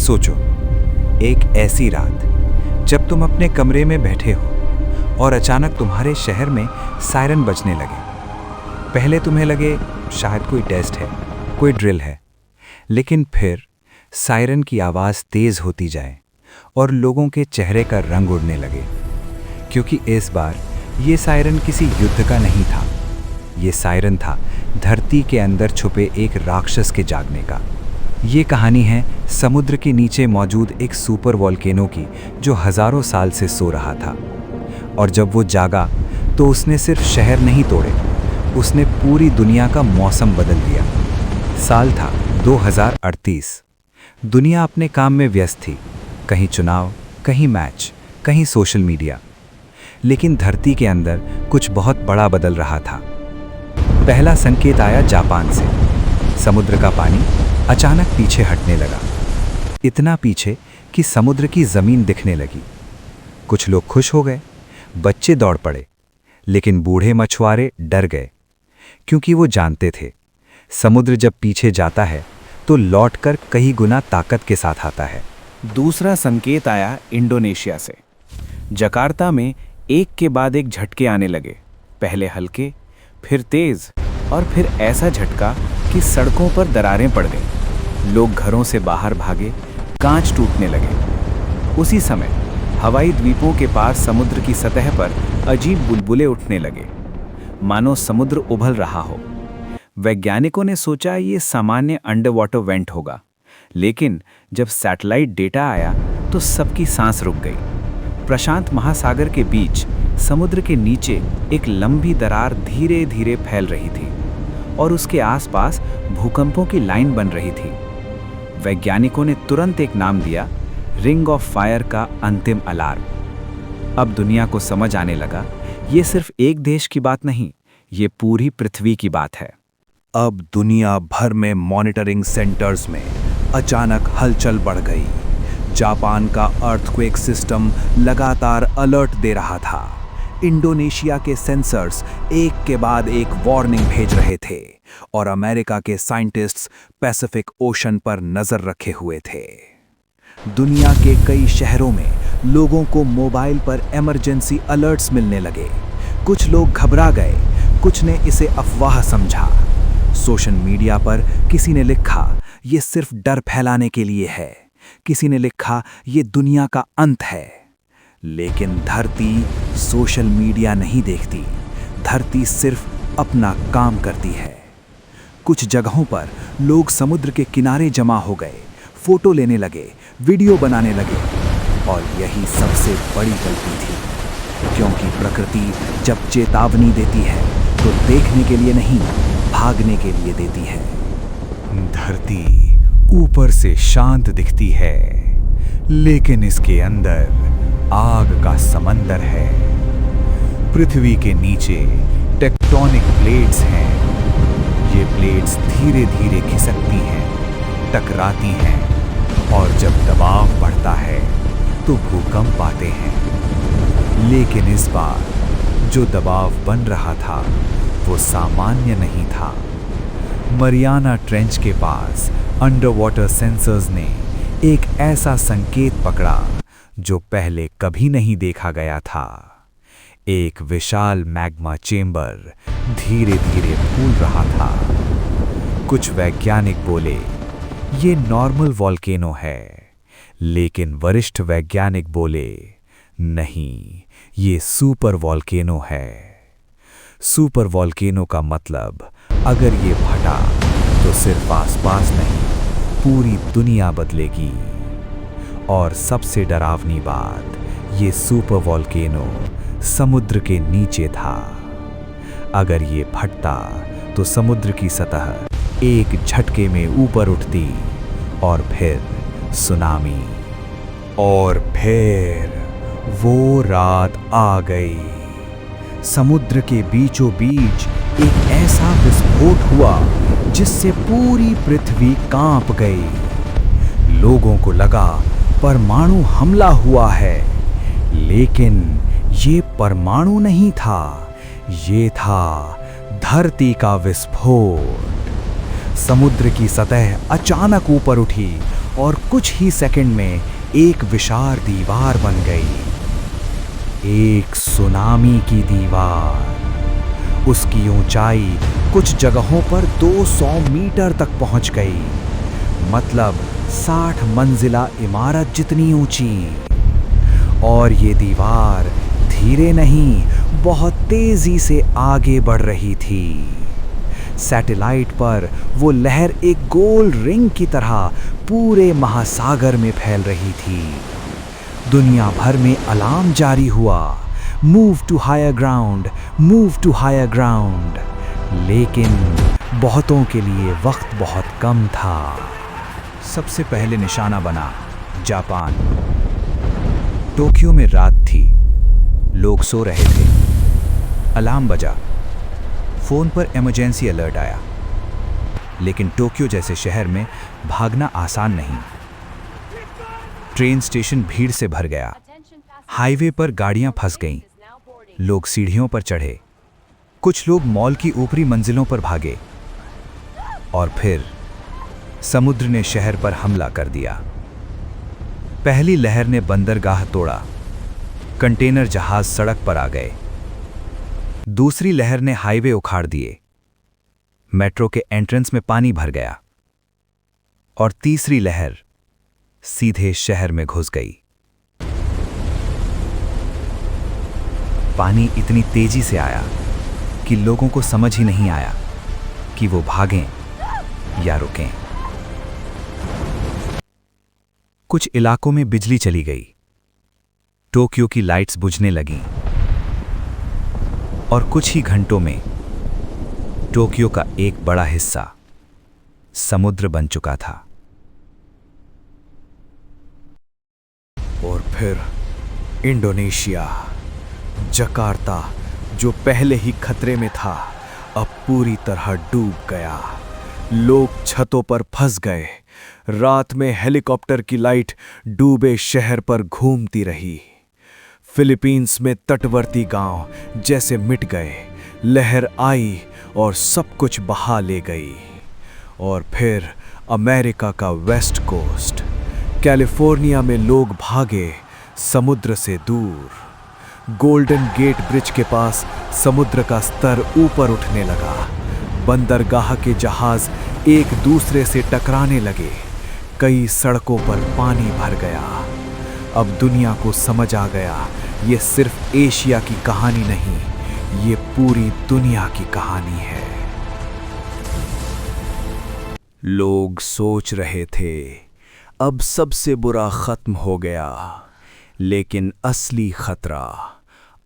सोचो, एक ऐसी रात जब तुम अपने कमरे में बैठे हो और अचानक तुम्हारे शहर में सायरन बजने लगे। पहले तुम्हें लगे शायद कोई टेस्ट है, कोई ड्रिल है, लेकिन फिर सायरन की आवाज़ तेज़ होती जाए और लोगों के चेहरे का रंग उड़ने लगे, क्योंकि इस बार ये सायरन किसी युद्ध का नहीं था। ये सायरन था धरती के अंदर छुपे एक राक्षस के जागने का। ये कहानी है समुद्र के नीचे मौजूद एक सुपर वॉल्केनो की, जो हज़ारों साल से सो रहा था। और जब वो जागा तो उसने सिर्फ शहर नहीं तोड़े, उसने पूरी दुनिया का मौसम बदल दिया। साल था 2038। दुनिया अपने काम में व्यस्त थी, कहीं चुनाव, कहीं मैच, कहीं सोशल मीडिया। लेकिन धरती के अंदर कुछ बहुत बड़ा बदल रहा था। पहला संकेत आया जापान से। समुद्र का पानी अचानक पीछे हटने लगा, इतना पीछे कि समुद्र की जमीन दिखने लगी। कुछ लोग खुश हो गए, बच्चे दौड़ पड़े, लेकिन बूढ़े मछुआरे डर गए, क्योंकि वो जानते थे समुद्र जब पीछे जाता है तो लौटकर कई गुना ताकत के साथ आता है। दूसरा संकेत आया इंडोनेशिया से। जकार्ता में एक के बाद एक झटके आने लगे, पहले हल्के, फिर तेज और फिर ऐसा झटका कि सड़कों पर दरारें पड़ गईं। लोग घरों से बाहर भागे, कांच टूटने लगे। उसी समय हवाई द्वीपों के पास समुद्र की सतह पर अजीब बुलबुले उठने लगे, मानो समुद्र उभल रहा हो। वैज्ञानिकों ने सोचा ये सामान्य अंडर वाटर वेंट होगा, लेकिन जब सैटेलाइट डेटा आया तो सबकी सांस रुक गई। प्रशांत महासागर के बीच समुद्र के नीचे एक लंबी दरार धीरे धीरे फैल रही थी और उसके आसपास भूकंपों की लाइन बन रही थी। वैज्ञानिकों ने तुरंत एक नाम दिया, रिंग ऑफ फायर का अंतिम अलार्म। अब दुनिया को समझ आने लगा, ये सिर्फ एक देश की बात नहीं, ये पूरी पृथ्वी की बात है। अब दुनिया भर में मॉनिटरिंग सेंटर्स में अचानक हलचल बढ़ गई। जापान का अर्थक्वेक सिस्टम लगातार अलर्ट दे रहा था। इंडोनेशिया के सेंसर्स एक के बाद एक वार्निंग भेज रहे थे और अमेरिका के साइंटिस्ट्स पैसिफिक ओशन पर नजर रखे हुए थे। दुनिया के कई शहरों में लोगों को मोबाइल पर इमरजेंसी अलर्ट्स मिलने लगे। कुछ लोग घबरा गए, कुछ ने इसे अफवाह समझा। सोशल मीडिया पर किसी ने लिखा, ये सिर्फ डर फैलाने के लिए है। किसी ने लिखा, ये दुनिया का अंत है। लेकिन धरती सोशल मीडिया नहीं देखती, धरती सिर्फ अपना काम करती है। कुछ जगहों पर लोग समुद्र के किनारे जमा हो गए, फोटो लेने लगे, वीडियो बनाने लगे। और यही सबसे बड़ी गलती थी, क्योंकि प्रकृति जब चेतावनी देती है तो देखने के लिए नहीं, भागने के लिए देती है। धरती ऊपर से शांत दिखती है, लेकिन इसके अंदर आग का समंदर है। पृथ्वी के नीचे टेक्टोनिक प्लेट्स हैं। ये प्लेट्स धीरे धीरे खिसकती हैं, टकराती हैं, और जब दबाव बढ़ता है तो भूकंप आते हैं। लेकिन इस बार जो दबाव बन रहा था वो सामान्य नहीं था। मरियाना ट्रेंच के पास अंडर वाटर सेंसर्स ने एक ऐसा संकेत पकड़ा जो पहले कभी नहीं देखा गया था। एक विशाल मैग्मा चेंबर धीरे धीरे फूल रहा था। कुछ वैज्ञानिक बोले ये नॉर्मल वॉल्केनो है, लेकिन वरिष्ठ वैज्ञानिक बोले नहीं, ये सुपर वॉल्केनो है। सुपर वॉल्केनो का मतलब अगर ये फटा तो सिर्फ आसपास नहीं, पूरी दुनिया बदलेगी। और सबसे डरावनी बात, ये सुपर वॉल्केनो समुद्र के नीचे था। अगर ये फटता तो समुद्र की सतह एक झटके में ऊपर उठती और फिर सुनामी। और फिर वो रात आ गई। समुद्र के बीचों बीच एक ऐसा विस्फोट हुआ जिससे पूरी पृथ्वी कांप गई। लोगों को लगा परमाणु हमला हुआ है, लेकिन ये परमाणु नहीं था, ये था धरती का विस्फोट। समुद्र की सतह अचानक ऊपर उठी और कुछ ही सेकंड में एक विशाल दीवार बन गई। एक सुनामी की दीवार। उसकी ऊंचाई कुछ जगहों पर 200 मीटर तक पहुंच गई, मतलब 60 मंजिला इमारत जितनी ऊंची। और ये दीवार धीरे नहीं, बहुत तेजी से आगे बढ़ रही थी। सैटेलाइट पर वो लहर एक गोल रिंग की तरह पूरे महासागर में फैल रही थी। दुनिया भर में अलार्म जारी हुआ, move to higher ground, move to higher ground. लेकिन बहुतों के लिए वक्त बहुत कम था। सबसे पहले निशाना बना जापान। टोक्यो में रात थी, लोग सो रहे थे। अलार्म बजा, फोन पर इमरजेंसी अलर्ट आया। लेकिन टोक्यो जैसे शहर में भागना आसान नहीं। ट्रेन स्टेशन भीड़ से भर गया, हाईवे पर गाड़ियां फंस गईं, लोग सीढ़ियों पर चढ़े, कुछ लोग मॉल की ऊपरी मंजिलों पर भागे। और फिर समुद्र ने शहर पर हमला कर दिया। पहली लहर ने बंदरगाह तोड़ा, कंटेनर जहाज सड़क पर आ गए। दूसरी लहर ने हाईवे उखाड़ दिए, मेट्रो के एंट्रेंस में पानी भर गया। और तीसरी लहर सीधे शहर में घुस गई। पानी इतनी तेजी से आया कि लोगों को समझ ही नहीं आया कि वो भागें या रुकें। कुछ इलाकों में बिजली चली गई, टोक्यो की लाइट्स बुझने लगीं। और कुछ ही घंटों में टोक्यो का एक बड़ा हिस्सा समुद्र बन चुका था। और फिर इंडोनेशिया, जकार्ता, जो पहले ही खतरे में था, अब पूरी तरह डूब गया। लोग छतों पर फंस गए। रात में हेलीकॉप्टर की लाइट डूबे शहर पर घूमती रही। फिलीपींस में तटवर्ती गांव जैसे मिट गए। लहर आई और सब कुछ बहा ले गई। और फिर अमेरिका का वेस्ट कोस्ट, कैलिफोर्निया में लोग भागे समुद्र से दूर। गोल्डन गेट ब्रिज के पास समुद्र का स्तर ऊपर उठने लगा। बंदरगाह के जहाज एक दूसरे से टकराने लगे। कई सड़कों पर पानी भर गया। अब दुनिया को समझ आ गया, ये सिर्फ एशिया की कहानी नहीं, ये पूरी दुनिया की कहानी है। लोग सोच रहे थे अब सबसे बुरा खत्म हो गया, लेकिन असली खतरा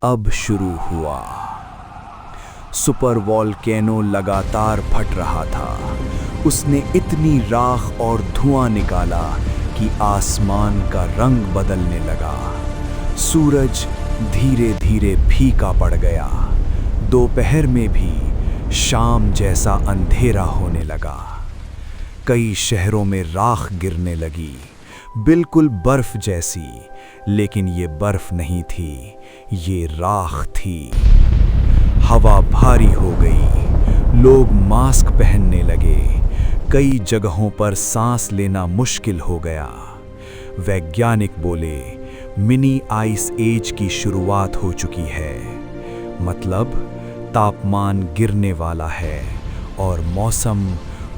अब शुरू हुआ। सुपर वॉल्केनो लगातार फट रहा था। उसने इतनी राख और धुआं निकाला कि आसमान का रंग बदलने लगा। सूरज धीरे धीरे फीका पड़ गया। दोपहर में भी शाम जैसा अंधेरा होने लगा। कई शहरों में राख गिरने लगी, बिल्कुल बर्फ जैसी। लेकिन ये बर्फ नहीं थी, ये राख थी। हवा भारी हो गई, लोग मास्क पहनने लगे। कई जगहों पर सांस लेना मुश्किल हो गया। वैज्ञानिक बोले, मिनी आइस एज की शुरुआत हो चुकी है। मतलब तापमान गिरने वाला है और मौसम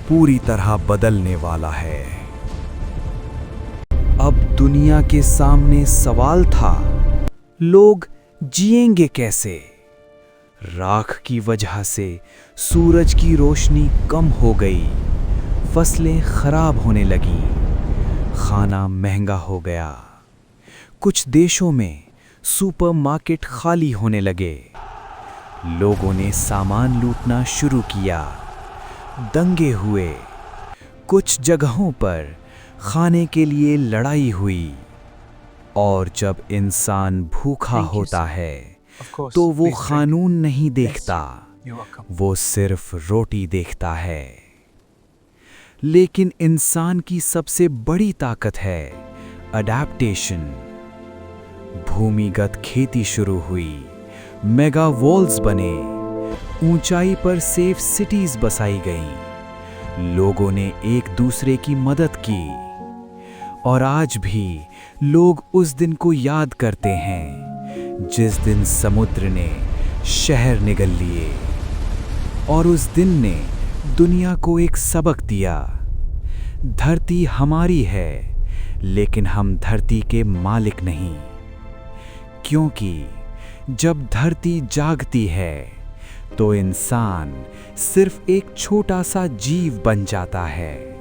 पूरी तरह बदलने वाला है। अब दुनिया के सामने सवाल था, लोग जिएंगे कैसे? राख की वजह से सूरज की रोशनी कम हो गई, फसलें खराब होने लगीं, खाना महंगा हो गया। कुछ देशों में सुपरमार्केट खाली होने लगे। लोगों ने सामान लूटना शुरू किया। दंगे हुए। कुछ जगहों पर खाने के लिए लड़ाई हुई। और जब इंसान भूखा होता है तो वो कानून नहीं देखता, वो सिर्फ रोटी देखता है। लेकिन इंसान की सबसे बड़ी ताकत है अडैप्टेशन। भूमिगत खेती शुरू हुई, मेगा वॉल्स बने, ऊंचाई पर सेफ सिटीज बसाई गईं। लोगों ने एक दूसरे की मदद की। और आज भी लोग उस दिन को याद करते हैं जिस दिन समुद्र ने शहर निगल लिए और उस दिन ने दुनिया को एक सबक दिया। धरती हमारी है, लेकिन हम धरती के मालिक नहीं, क्योंकि जब धरती जागती है तो इंसान सिर्फ एक छोटा सा जीव बन जाता है।